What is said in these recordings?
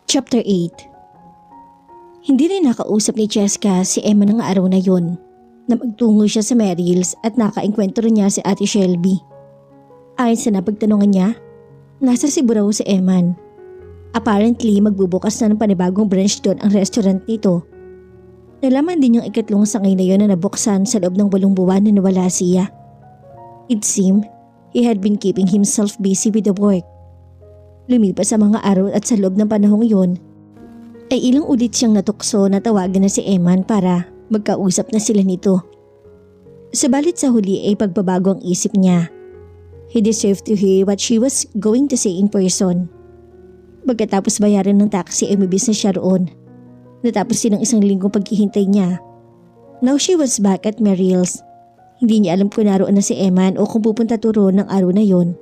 Chapter 8. Hindi rin nakausap ni Jessica si Emma ng araw na yun na magtungo siya sa Merrill's at nakaengkwentro niya si Ate Shelby. Ayon sa napagtanungan niya, nasa Cebu raw si Eman. Apparently magbubukas na ng panibagong branch doon ang restaurant nito. Nalaman din yung ikatlong sangay na yun na nabuksan sa loob ng 8 buwan na nawala siya. It seemed he had been keeping himself busy with the work. Lumipas sa mga araw at sa loob ng panahong yun, ay ilang ulit siyang natukso na tawagan na si Eman para magkausap na sila nito. Subalit sa huli ay pagbabago ang isip niya. He deserved to hear what she was going to say in person. Pagkatapos bayaran ng taxi ay mabis na siya roon. Natapos din ang 1 linggong paghihintay niya. Now she was back at Merrill's. Hindi niya alam kung naroon na si Eman o kung pupunta to roon ng araw na yon.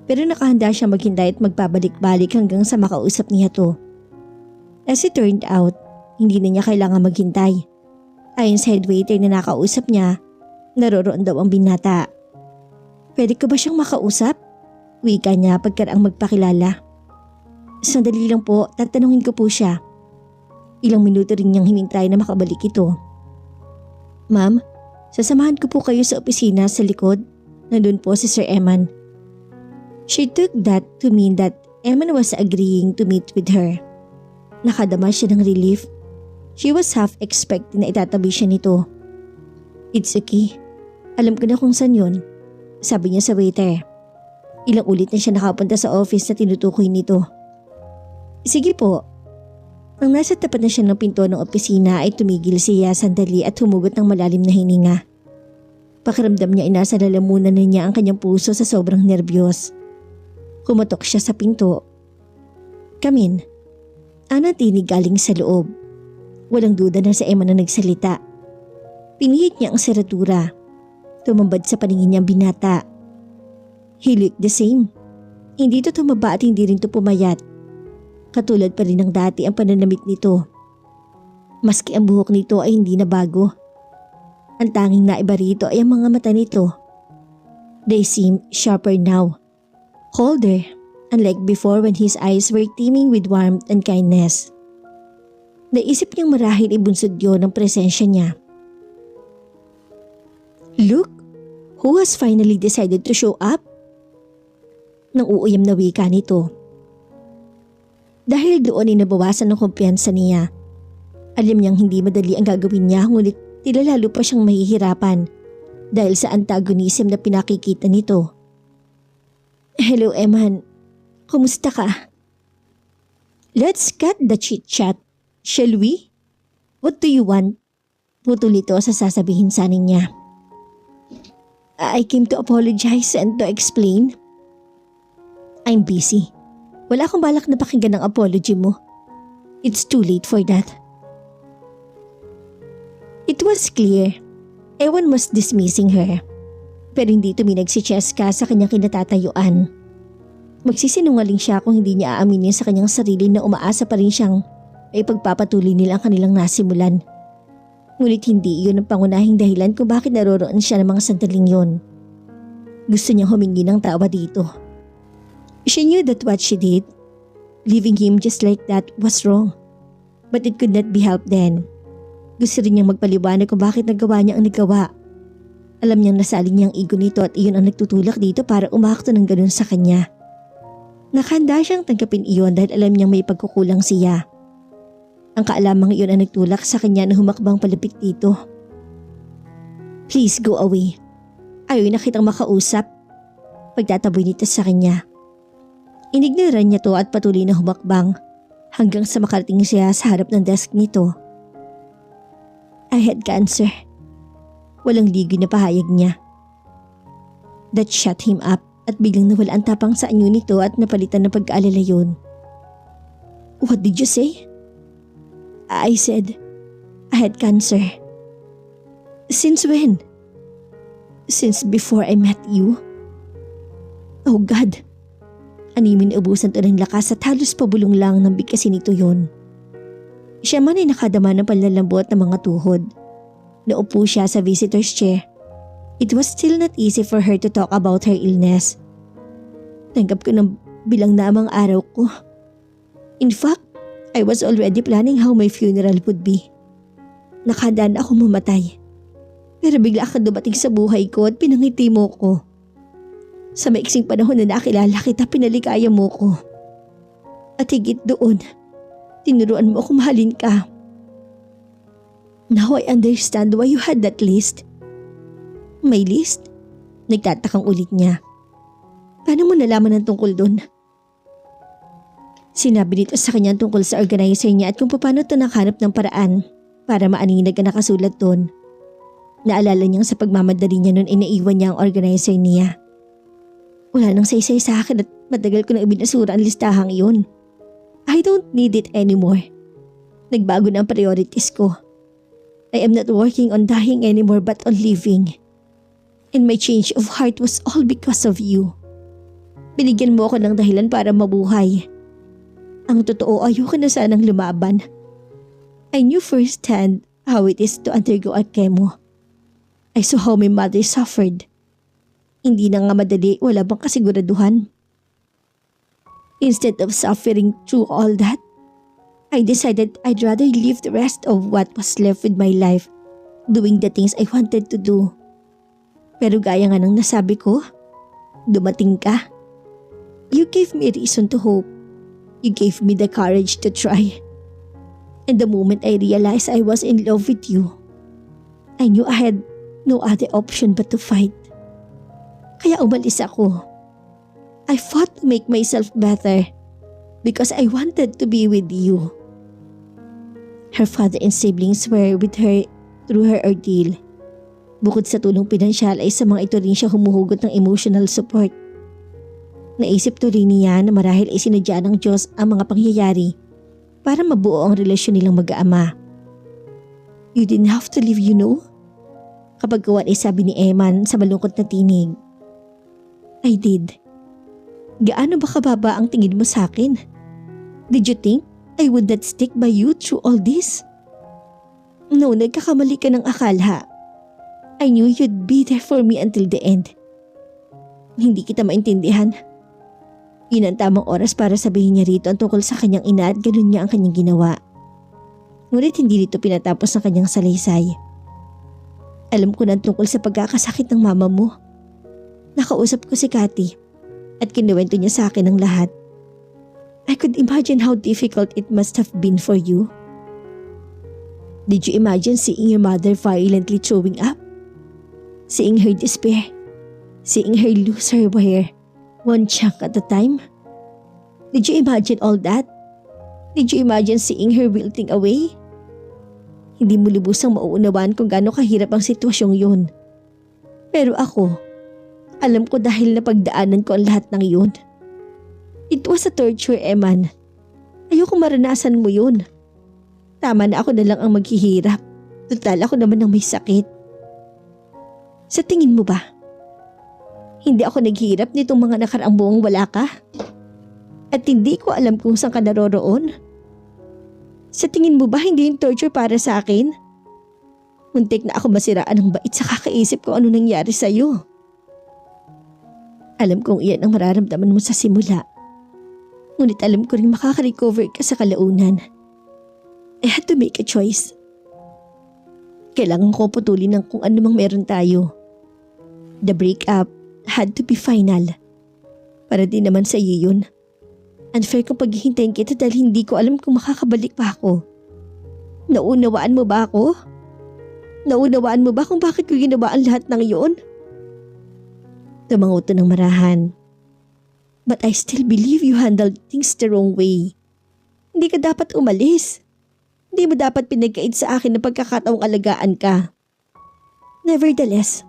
Pero nakahanda siya maghintay at magpabalik-balik hanggang sa makausap niya to. As it turned out, hindi na niya kailangan maghintay. Ayon sa head waiter na nakausap niya, naroroon daw ang binata. Pwede ko ba siyang makausap? Wika niya pagkaraang magpakilala. Sandali lang po, tatanungin ko po siya. Ilang minuto rin niyang hinintay na makabalik ito. Ma'am, sasamahan ko po kayo sa opisina sa likod. Nandun po si Sir Eman. She took that to mean that Eman was agreeing to meet with her. Nakadama siya ng relief. She was half expecting na itatabi siya nito. It's okay. Alam ko na kung saan yun, sabi niya sa waiter. Ilang ulit na siya nakapunta sa office na tinutukoy nito. Sige po. Nang nasa tapat na siya ng pinto ng opisina ay tumigil siya sandali at humugot ng malalim na hininga. Pakiramdam niya ay nasa lalamunan na niya ang kanyang puso sa sobrang nerbiyos. Kumatok siya sa pinto. Come in. Ang tinig galing sa loob. Walang duda na si Emma na nagsalita. Pinihit niya ang seradura. Tumambad sa paningin niya ang binata. He looked the same. Hindi to tumaba at hindi rin to pumayat. Katulad pa rin ng dati ang pananamit nito. Maski ang buhok nito ay hindi na bago. Ang tanging naiba rito ay ang mga mata nito. They seem sharper now. Colder, unlike before when his eyes were teeming with warmth and kindness. Naisip niyang marahil ibunsod yun ang presensya niya. Look, who has finally decided to show up? Nang uuyam na wika nito. Dahil doon ay nabawasan ng kumpiyansa niya. Alam niyang hindi madali ang gagawin niya ngunit tilalalo pa siyang mahihirapan dahil sa antagonism na pinakikita nito. Hello Eman, kumusta ka? Let's cut the chit-chat, shall we? What do you want? Putol ito sa sasabihin sa niya. I came to apologize and to explain. I'm busy. Wala akong balak na pakinggan ang apology mo. It's too late for that. It was clear. Ewan was dismissing her. Pero hindi tuminag si Cheska sa kanyang kinatatayuan. Magsisinungaling siya kung hindi niya aaminin sa kanyang sarili na umaasa pa rin siyang ay pagpapatuloy nila ang kanilang nasimulan. Ngunit hindi iyon ang pangunahing dahilan kung bakit naroroon siya ng mga sandaling yon. Gusto niyang humingi ng tawa dito. She knew that what she did, leaving him just like that, was wrong. But it could not be helped then. Gusto rin niyang magpaliwanag kung bakit nagawa niya ang nagawa. Alam niyang nasalin niya ang ego nito at iyon ang nagtutulak dito para umakto ng ganun sa kanya. Nakahanda siyang tanggapin iyon dahil alam niyang may pagkukulang siya. Ang kaalamang iyon ang nagtulak sa kanya na humakbang palapit dito. Please go away. Ayaw na kitang makausap. Pagtataboy nito sa kanya. Inignoran niya to at patuloy na humakbang hanggang sa makarating siya sa harap ng desk nito. I had cancer. Walang ligoy na pahayag niya. That shut him up at biglang nawala ang tapang sa anyo nito at napalitan ng pag-aalala yun. What did you say? I said, I had cancer. Since when? Since before I met you. Oh God. Animin ubusan to ng lakas at halos pabulong lang ng bigkasin nito yun. Siya man ay nakadama ng panlalambot ng mga tuhod. Naupo siya sa visitor's chair. It was still not easy for her to talk about her illness. Tanggap ko ng bilang namang araw ko. In fact, I was already planning how my funeral would be. Nakahanda na ako mamatay. Pero bigla ka dumating sa buhay ko at pinangiti mo ko. Sa maiksing panahon na nakilala kita, pinaligaya mo ko. At higit doon, tinuruan mo ako mahalin ka. Now I understand why you had that list. May list? Nagtatakang ulit niya. Paano mo nalaman ang tungkol doon? Sinabi nito sa kanya tungkol sa organizer niya at kung paano ito nakahanap ng paraan para maaninag ang nakasulat doon. Naalala niyang sa pagmamadali niya noon ay naiwan niya ang organizer niya. Wala nang saysay sa akin at matagal ko na ibinasura ang listahang iyon. I don't need it anymore. Nagbago na ang priorities ko. I am not working on dying anymore but on living. And my change of heart was all because of you. Binigyan mo ako ng dahilan para mabuhay. Ang totoo, ayoko na sanang lumaban. I knew firsthand how it is to undergo a chemo. I saw how my mother suffered. Hindi na nga madali, wala bang kasiguraduhan. Instead of suffering through all that, I decided I'd rather live the rest of what was left with my life doing the things I wanted to do. Pero gaya nga ng nasabi ko, dumating ka. You gave me a reason to hope. You gave me the courage to try. And the moment I realized I was in love with you, I knew I had no other option but to fight. Kaya umalis ako. I fought to make myself better because I wanted to be with you. Her father and siblings were with her through her ordeal. Bukod sa tulong pinansyal ay sa mga ito rin siya humuhugot ng emotional support. Naisip to rin niya na marahil ay sinadya ng Diyos ang mga pangyayari para mabuo ang relasyon nilang mag-aama. You didn't have to leave, you know? Kapag gawan ay sabi ni Eman sa malungkot na tinig. I did. Gaano ba kababa ang tingin mo sa akin? Did you think I would not stick by you through all this? No, nagkakamali ka ng akala. I knew you'd be there for me until the end. Hindi kita maintindihan. Yun ang tamang oras para sabihin niya rito ang tungkol sa kanyang ina at ganun niya ang kanyang ginawa. Ngunit hindi rito pinatapos ang kanyang salaysay. Alam ko na tungkol sa pagkakasakit ng mama mo. Nakausap ko si Cathy at kinuwento niya sa akin ang lahat. I could imagine how difficult it must have been for you. Did you imagine seeing your mother violently throwing up? Seeing her despair? Seeing her lose her hair one chunk at a time? Did you imagine all that? Did you imagine seeing her wilting away? Hindi mo lubusang mauunawaan kung gaano kahirap ang sitwasyong yun. Pero ako, alam ko dahil napagdaanan ko ang lahat ng yun. It was a torture, Eman. Ayoko maranasan mo yun. Tama na ako na lang ang maghihirap. Total ako naman ang may sakit. Sa tingin mo ba? Hindi ako naghihirap nitong mga nakaraang buwang wala ka? At hindi ko alam kung saan ka naroroon? Sa tingin mo ba hindi yung torture para sa akin? Muntik na ako masiraan ng bait sa kakaisip ko ano nangyari sa'yo. Alam kong iyan ang mararamdaman mo sa simula. Ngunit alam ko rin makaka-recover ka sa kalaunan. I had to make a choice. Kailangan ko putulin ng kung ano mang meron tayo. The breakup had to be final. Para din naman sa iyo yun. Unfair kung paghihintayin kita dahil hindi ko alam kung makakabalik pa ako. Naunawaan mo ba ako? Naunawaan mo ba kung bakit ko ginawa ang lahat ng iyon? Tumanguto ng marahan. But I still believe you handled things the wrong way. Hindi ka dapat umalis. Hindi mo dapat pinagkait sa akin na pagkakataong alagaan ka. Nevertheless,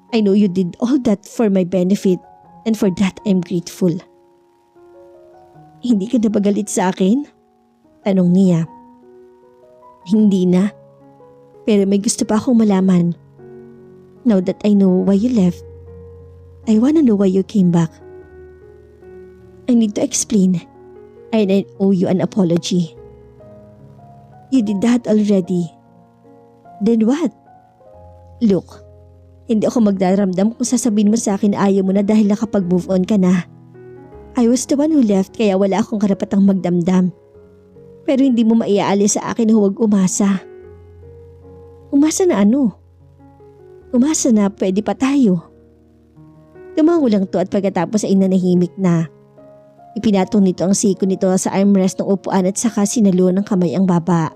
I know you did all that for my benefit and for that I'm grateful. Hindi ka na ba galit sa akin? Tanong niya. Hindi na. Pero may gusto pa akong malaman. Now that I know why you left, I wanna know why you came back. I need to explain and I owe you an apology. You did that already. Then what? Look, hindi ako magdaramdam kung sasabihin mo sa akin na ayaw mo na dahil nakapag-move on ka na. I was the one who left kaya wala akong karapatang magdamdam. Pero hindi mo maiaalis sa akin na huwag umasa. Umasa na ano? Umasa na pwede pa tayo. Tumango lang to at pagkatapos ay nanahimik na. Ipinatong nito ang siko nito sa armrest ng upuan at saka sinalo ng kamay ang baba.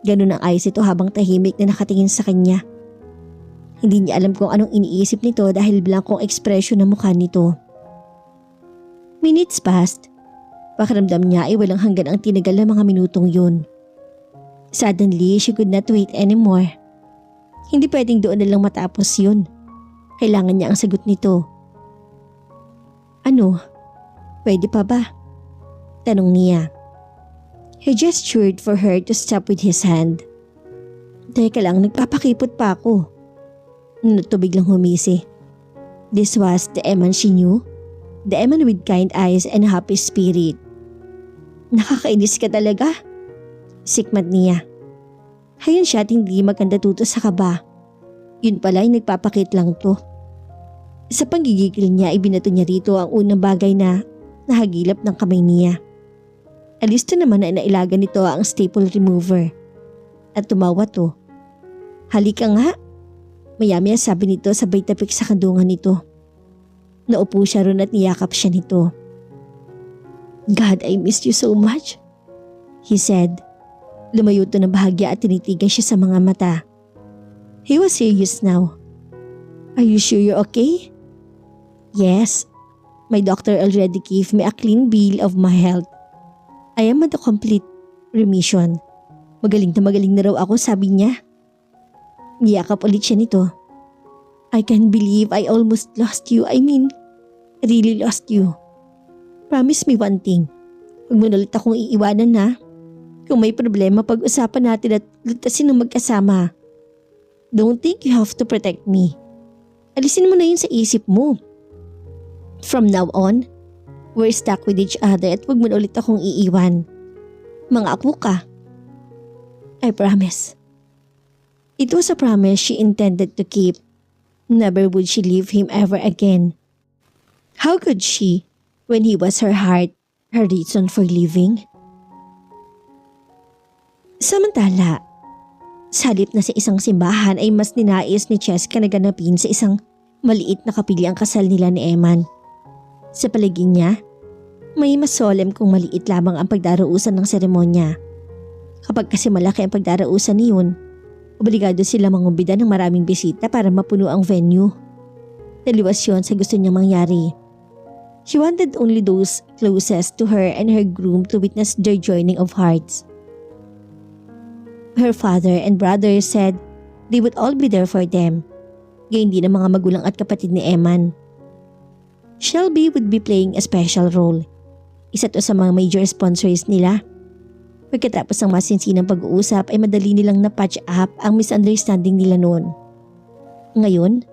Ganun ang ayos ito habang tahimik na nakatingin sa kanya. Hindi niya alam kung anong iniisip nito dahil blankong ekspresyon ng mukha nito. Minutes passed. Pakiramdam niya ay walang hanggan ang tinagal na mga minutong yun. Suddenly, she could not wait anymore. Hindi pwedeng doon na lang matapos yun. Kailangan niya ang sagot nito. Ano? Pwede pa ba? Tanong niya. He gestured for her to stop with his hand. Teka lang, nagpapakipot pa ako. Nuto biglang humisi. This was the Eman she knew. The Eman with kind eyes and happy spirit. Nakakainis ka talaga. Sikmat niya. Hayon siya at hindi maganda tuto sa kaba. Yun pala ay nagpapakit lang to. Sa panggigigil niya ay binato niya rito ang unang bagay na nahagilap ng kamay niya. Alisto naman na inailagan nito ang staple remover. At tumawa to. Halika nga. Maya-maya sabi nito sabay tapik sa kandungan nito. Naupo siya ron at niyakap siya nito. God, I missed you so much, he said. Lumayo to ng bahagya at tinitigan siya sa mga mata. He was serious now. Are you sure you're okay? Yes. My doctor already gave me a clean bill of my health. I am at a complete remission. Magaling na raw ako, sabi niya. Niyakap ulit siya nito. I can't believe I almost lost you. I mean, really lost you. Promise me one thing. Huwag mo na ulit akong iiwanan na. Kung may problema, pag-usapan natin at lutasin ng magkasama. Don't think you have to protect me. Alisin mo na yun sa isip mo. From now on, we're stuck with each other at huwag mo na ulit akong iiwan. Mga apo ka. I promise. It was a promise she intended to keep. Never would she leave him ever again. How could she, when he was her heart, her reason for living? Samantala, sa halip na sa isang simbahan ay mas ninais ni Cheska na ganapin sa isang maliit na kapilya ang kasal nila ni Eman. Sa palagay niya, may mas solemn kung maliit lamang ang pagdarausan ng seremonya. Kapag kasi malaki ang pagdarausan niyon, obligado sila mangumbida ng maraming bisita para mapuno ang venue. Taliwas yun sa gusto niyang mangyari. She wanted only those closest to her and her groom to witness their joining of hearts. Her father and brother said they would all be there for them. Gayon din ang mga magulang at kapatid ni Eman. Shelby would be playing a special role. Isa to sa mga major sponsors nila. Pagkatapos ng masinsinang pag-uusap ay madali nilang na-patch up ang misunderstanding nila noon. Ngayon,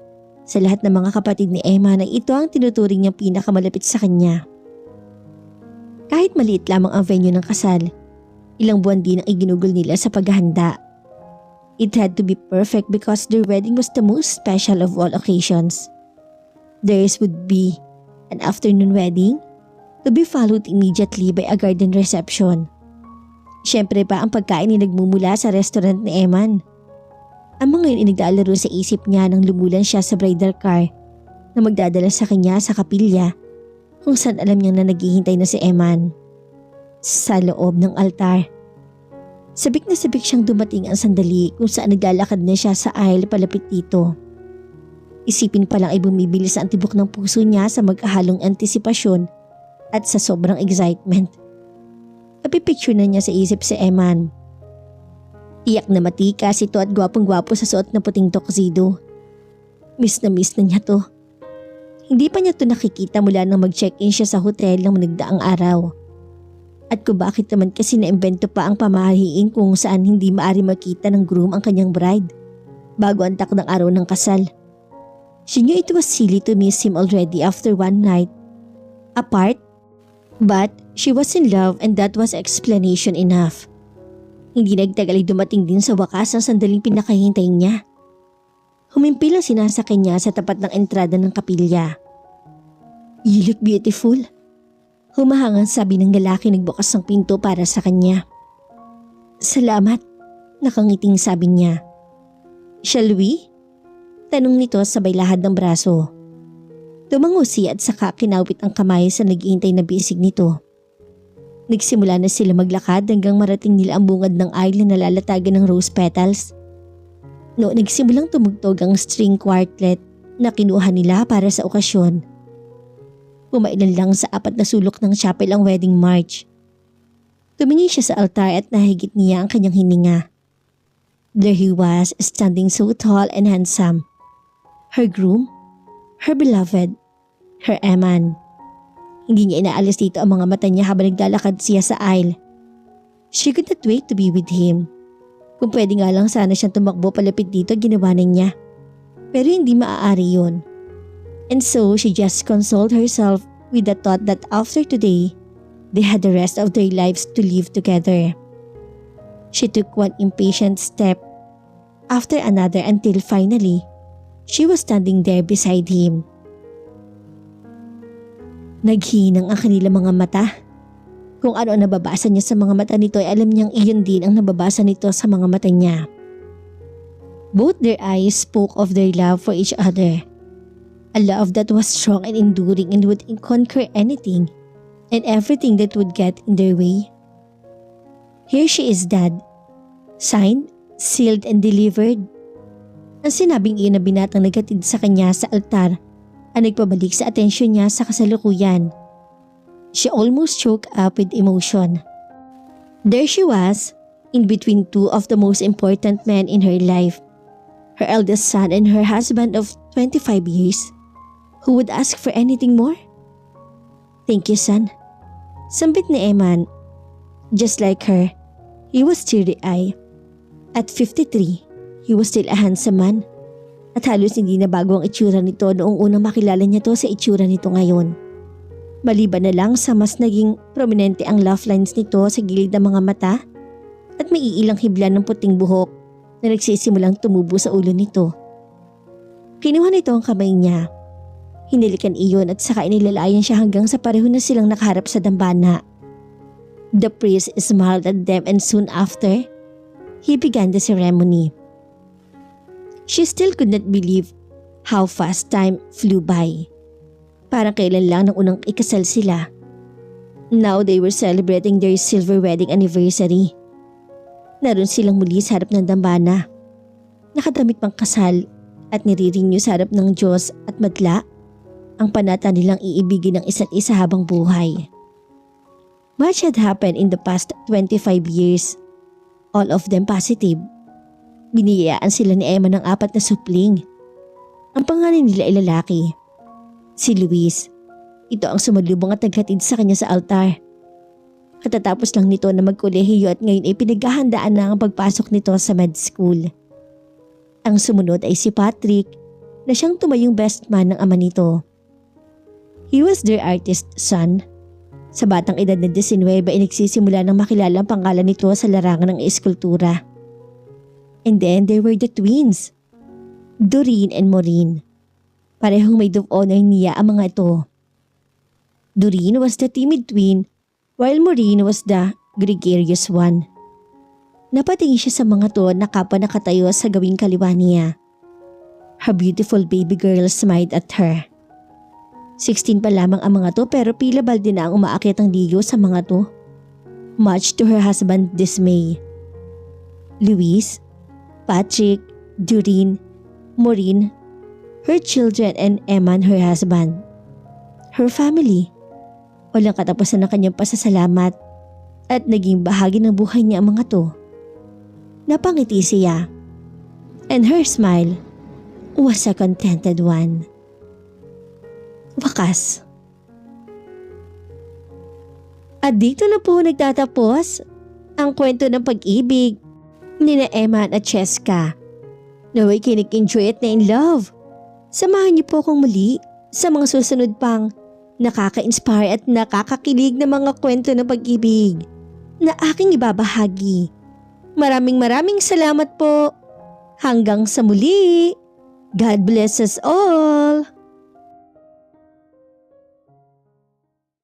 sa lahat ng mga kapatid ni Eman ay ito ang tinuturing niyang pinakamalapit sa kanya. Kahit maliit lamang ang venue ng kasal, ilang buwan din ang iginugol nila sa paghahanda. It had to be perfect because their wedding was the most special of all occasions. Theirs would be an afternoon wedding to be followed immediately by a garden reception. Siyempre pa ang pagkain ay nagmumula sa restaurant ni Eman. Ang mga yun ay nagdaalaro sa isip niya nang lumulan siya sa bridal car na magdadala sa kanya sa kapilya kung saan alam niyang na naghihintay na si Eman. Sa loob ng altar. Sabik na sabik siyang dumating ang sandali kung saan naglalakad na siya sa aisle palapit dito. Isipin pa lang ay bumibilis ang tibok ng puso niya sa magkahalong antisipasyon at sa sobrang excitement. Napipicture na niya sa isip si Eman. Tiyak na matikas ito at gwapong-gwapo sa suot na puting tuxedo. Miss na niya to. Hindi pa niya to nakikita mula nang mag-check-in siya sa hotel ng nagdaang araw. At kung bakit naman kasi naimbento pa ang pamahiin kung saan hindi maari makita ng groom ang kanyang bride bago ang takdang araw ng kasal. She knew it was silly to miss him already after one night apart, but she was in love and that was explanation enough. Hindi nagtagal ay dumating din sa wakas ang sandaling pinakahintay niya. Humimpil ang sinasakyan niya sa tapat ng entrada ng kapilya. "You look beautiful." Humahangang sabi ng lalaki nagbukas ng pinto para sa kanya. "Salamat," nakangiting sabi niya. "Shall we?" Tanong nito sabay lahad ng braso. Tumango siya at saka kinawit ang kamay sa naghihintay na bisig nito. Nagsimula na sila maglakad hanggang marating nila ang bungad ng aisle na nalalatagan ng rose petals. Noong nagsimulang tumugtog ang string quartet na kinuha nila para sa okasyon. Pumailan lang sa 4 na sulok ng chapel ang wedding march. Tumingin siya sa altar at nahigit niya ang kanyang hininga. There he was, standing so tall and handsome. Her groom, her beloved, her Eman. Hindi niya inaalis dito ang mga mata niya habang naglalakad siya sa aisle. She could not wait to be with him. Kung pwede nga lang sana siyang tumakbo palapit dito, ginawa na niya. Pero hindi maaari yun. And so she just consoled herself with the thought that after today, they had the rest of their lives to live together. She took one impatient step after another until finally, she was standing there beside him. Naghinang ang kanilang mga mata. Kung ano ang nababasa niya sa mga mata nito ay alam niyang iyon din ang nababasa nito sa mga mata niya. Both their eyes spoke of their love for each other. A love that was strong and enduring and would conquer anything and everything that would get in their way. Here she is, Dad. Signed, sealed, and delivered. Ang sinabing iyon na binatang naghatid sa kanya sa altar ang nagpabalik sa atensyon niya sa kasalukuyan. She almost choked up with emotion. There she was, in between two of the most important men in her life. Her eldest son and her husband of 25 years. Who would ask for anything more? "Thank you, son." Sambit ni Eman. Just like her, he was teary-eyed. At 53, he was still a handsome man. At halos hindi na bago ang itsura nito noong unang makilala niya to sa itsura nito ngayon. Maliban na lang sa mas naging prominente ang laugh lines nito sa gilid ng mga mata at may iilang hibla ng puting buhok na nagsisimulang tumubo sa ulo nito. Kinuha nito ang kamay niya. Hinilikan iyon at saka inilalayan siya hanggang sa pareho na silang nakaharap sa dambana. The priest smiled at them and soon after, he began the ceremony. She still could not believe how fast time flew by. Parang kailan lang nang unang ikasal sila. Now they were celebrating their silver wedding anniversary. Naroon silang muli sa harap ng dambana. Nakadamit pang kasal at niririnyo sa harap ng Diyos at madla ang panata nilang iibigin ng isa't isa habang buhay. Much had happened in the past 25 years. All of them positive. Biniyayaan sila ni Emma ng 4 na supling. Ang pangalan nila ay lalaki. Si Luis. Ito ang sumalubong at naghatid sa kanya sa altar. Katatapos lang nito na magkolehiyo at ngayon ay pinaghahandaan na ang pagpasok nito sa med school. Ang sumunod ay si Patrick na siyang tumayong best man ng ama nito. He was their artist son. Sa batang edad na 19 ay nagsisimula ng makilala ang pangalan nito sa larangan ng eskultura. And then there were the twins, Doreen and Maureen. Parehong maid of honor niya ang mga ito. Doreen was the timid twin while Maureen was the gregarious one. Napatingin siya sa mga to na kapwa nakatayo sa gawing kaliwa niya. Her beautiful baby girl smiled at her. 16 pa lamang ang mga to pero pila balde na ang umaakyat ang ligo sa mga to. Much to her husband's dismay. Luis, Patrick, Doreen, Maureen, her children and Eman her husband. Her family. Walang katapusan ng kanyang pasasalamat at naging bahagi ng buhay niya ang mga to. Napangiti siya. And her smile was a contented one. Wakas. At dito na po nagtatapos ang kwento ng pag-ibig ni na Eman at Cheska. Naway kinig-enjoy at na in love. Samahan niyo po akong muli sa mga susunod pang nakaka-inspire at nakakakilig na mga kwento ng pag-ibig na aking ibabahagi. Maraming salamat po. Hanggang sa muli. God bless us all!